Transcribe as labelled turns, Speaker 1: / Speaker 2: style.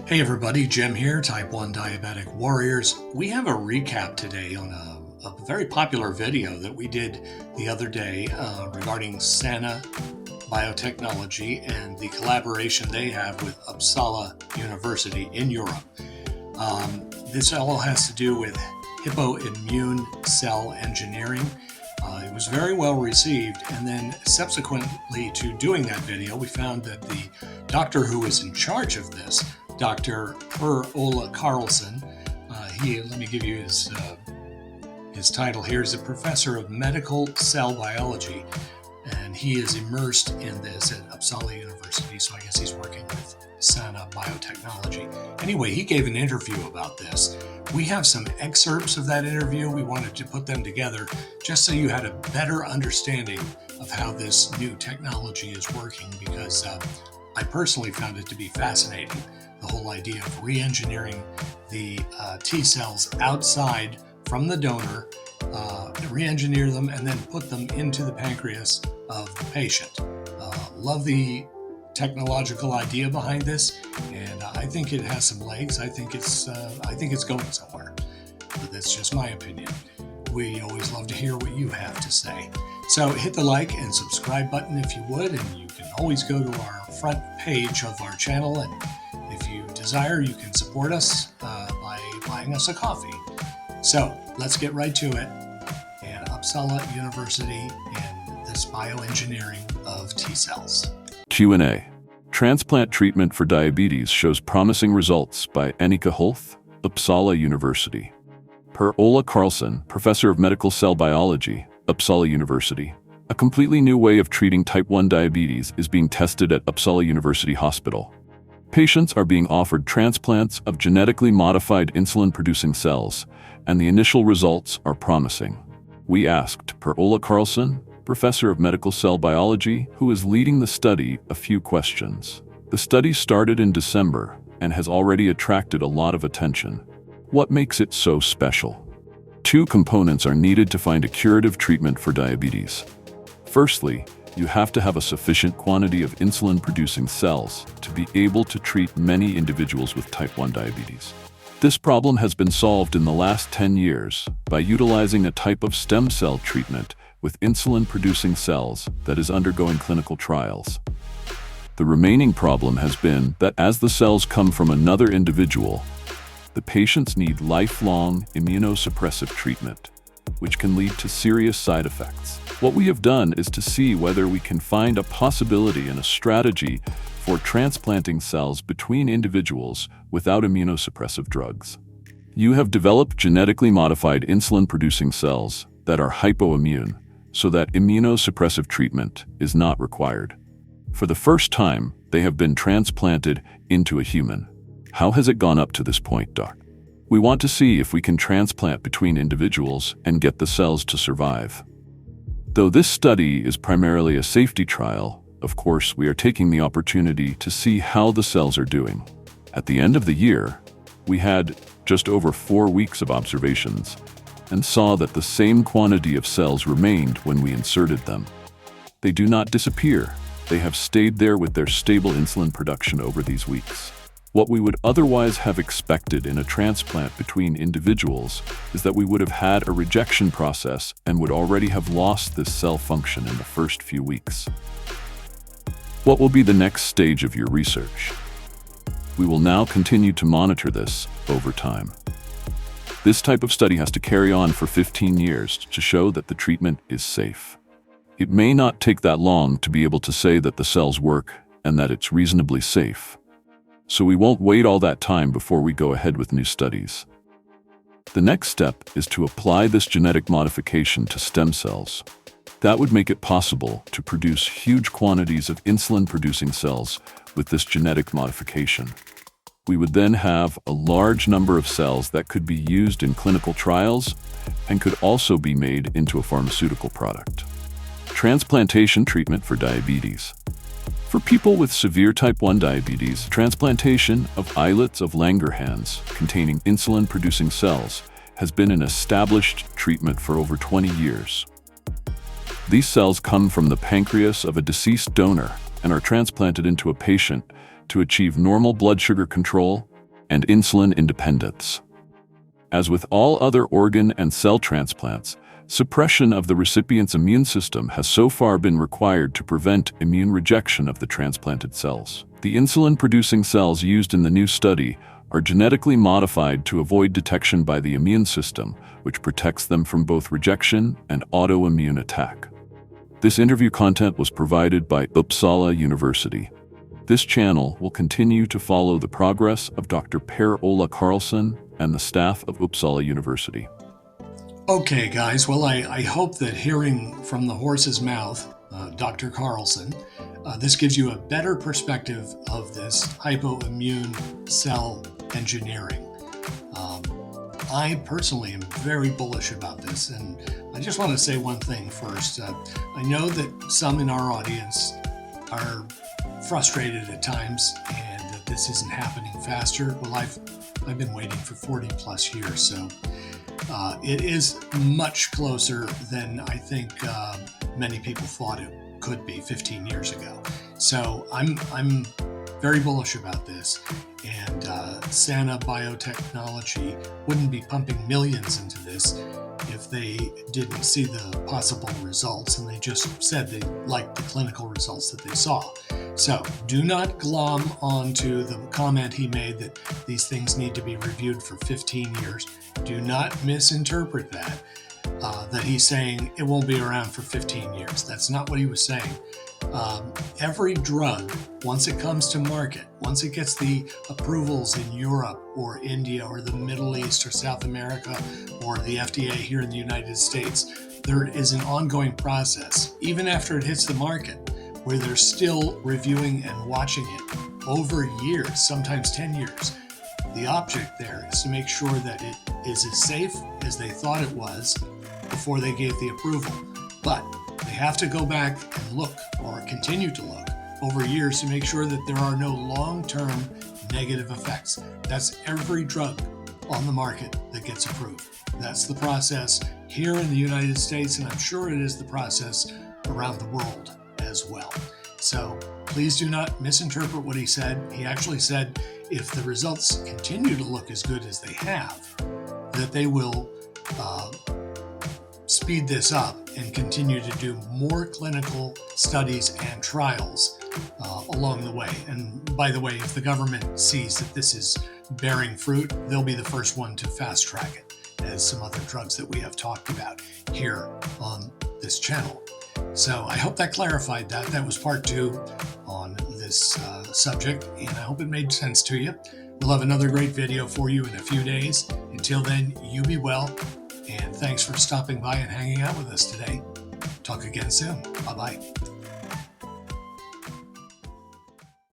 Speaker 1: Hey everybody, Jim here, Type 1 Diabetic Warriors. We have a recap today on a very popular video that we did the other day regarding Sana Biotechnology and the collaboration they have with Uppsala University in Europe. This all has to do with Hypoimmune cell engineering. It was very well received, and then subsequently to doing that video, we found that the doctor who was in charge of this, Dr. Per-Ola Carlson, let me give you his title here. He's a professor of medical cell biology, and he is immersed in this at Uppsala University, so I guess he's working with Sana Biotechnology. Anyway, he gave an interview about this. We have some excerpts of that interview. We wanted to put them together just so you had a better understanding of how this new technology is working, because I personally found it to be fascinating. The whole idea of re-engineering the T cells outside from the donor, re-engineer them, and then put them into the pancreas of the patient. Love the technological idea behind this, and I think it has some legs. I think it's going somewhere, but that's just my opinion. We always love to hear what you have to say. So hit the like and subscribe button if you would, and you can always go to our front page of our channel, and if you desire, you can support us by buying us a coffee. So let's get right to it. And Uppsala University and this bioengineering of T cells.
Speaker 2: Q&A. Transplant treatment for diabetes shows promising results by Annika Holth, Uppsala University. Per-Ola Carlson, professor of medical cell biology, Uppsala University. A completely new way of treating type 1 diabetes is being tested at Uppsala University Hospital. Patients are being offered transplants of genetically modified insulin-producing cells, and the initial results are promising. We asked Per-Ola Carlson, professor of medical cell biology, who is leading the study, a few questions. The study started in December and has already attracted a lot of attention. What makes it so special? Two components are needed to find a curative treatment for diabetes. Firstly, you have to have a sufficient quantity of insulin-producing cells to be able to treat many individuals with type 1 diabetes. This problem has been solved in the last 10 years by utilizing a type of stem cell treatment with insulin-producing cells that is undergoing clinical trials. The remaining problem has been that as the cells come from another individual, the patients need lifelong immunosuppressive treatment, which can lead to serious side effects. What we have done is to see whether we can find a possibility and a strategy for transplanting cells between individuals without immunosuppressive drugs. You have developed genetically modified insulin-producing cells that are hypoimmune, so that immunosuppressive treatment is not required. For the first time, they have been transplanted into a human. How has it gone up to this point, Doc? We want to see if we can transplant between individuals and get the cells to survive. Though this study is primarily a safety trial, of course, we are taking the opportunity to see how the cells are doing. At the end of the year, we had just over 4 weeks of observations and saw that the same quantity of cells remained when we inserted them. They do not disappear. They have stayed there with their stable insulin production over these weeks. What we would otherwise have expected in a transplant between individuals is that we would have had a rejection process and would already have lost this cell function in the first few weeks. What will be the next stage of your research? We will now continue to monitor this over time. This type of study has to carry on for 15 years to show that the treatment is safe. It may not take that long to be able to say that the cells work and that it's reasonably safe. So we won't wait all that time before we go ahead with new studies. The next step is to apply this genetic modification to stem cells. That would make it possible to produce huge quantities of insulin-producing cells with this genetic modification. We would then have a large number of cells that could be used in clinical trials and could also be made into a pharmaceutical product. Transplantation treatment for diabetes. For people with severe type 1 diabetes, transplantation of islets of Langerhans containing insulin-producing cells has been an established treatment for over 20 years. These cells come from the pancreas of a deceased donor and are transplanted into a patient to achieve normal blood sugar control and insulin independence. As with all other organ and cell transplants, suppression of the recipient's immune system has so far been required to prevent immune rejection of the transplanted cells. The insulin-producing cells used in the new study are genetically modified to avoid detection by the immune system, which protects them from both rejection and autoimmune attack. This interview content was provided by Uppsala University. This channel will continue to follow the progress of Dr. Per-Ola Carlsson and the staff of Uppsala University.
Speaker 1: Okay, guys, well, I hope that hearing from the horse's mouth, Dr. Carlsson, this gives you a better perspective of this hypoimmune cell engineering. I personally am very bullish about this, and I just want to say one thing first. I know that some in our audience are frustrated at times and that this isn't happening faster. Well, I've been waiting for 40 plus years, so it is much closer than I think many people thought it could be 15 years ago. So I'm very bullish about this, and Sana Biotechnology wouldn't be pumping millions into this if they didn't see the possible results, and they just said they liked the clinical results that they saw. So do not glom onto the comment he made that these things need to be reviewed for 15 years. Do not misinterpret that, that he's saying it won't be around for 15 years. That's not what he was saying. Every drug, once it comes to market, once it gets the approvals in Europe or India or the Middle East or South America or the FDA here in the United States, there is an ongoing process, even after it hits the market, where they're still reviewing and watching it over years, sometimes 10 years. The object there is to make sure that it is as safe as they thought it was before they gave the approval. But they have to go back and look, or continue to look, over years to make sure that there are no long-term negative effects. That's every drug on the market that gets approved. That's the process here in the United States, and I'm sure it is the process around the world as well. So please do not misinterpret what he said. He actually said if the results continue to look as good as they have, that they will speed this up and continue to do more clinical studies and trials along the way. And by the way, if the government sees that this is bearing fruit, they'll be the first one to fast track it, as some other drugs that we have talked about here on this channel. So I hope that clarified that. That was part 2 on this subject, and I hope it made sense to you. We'll have another great video for you in a few days. Until then, you be well, and thanks for stopping by and hanging out with us today. Talk again soon. Bye-bye.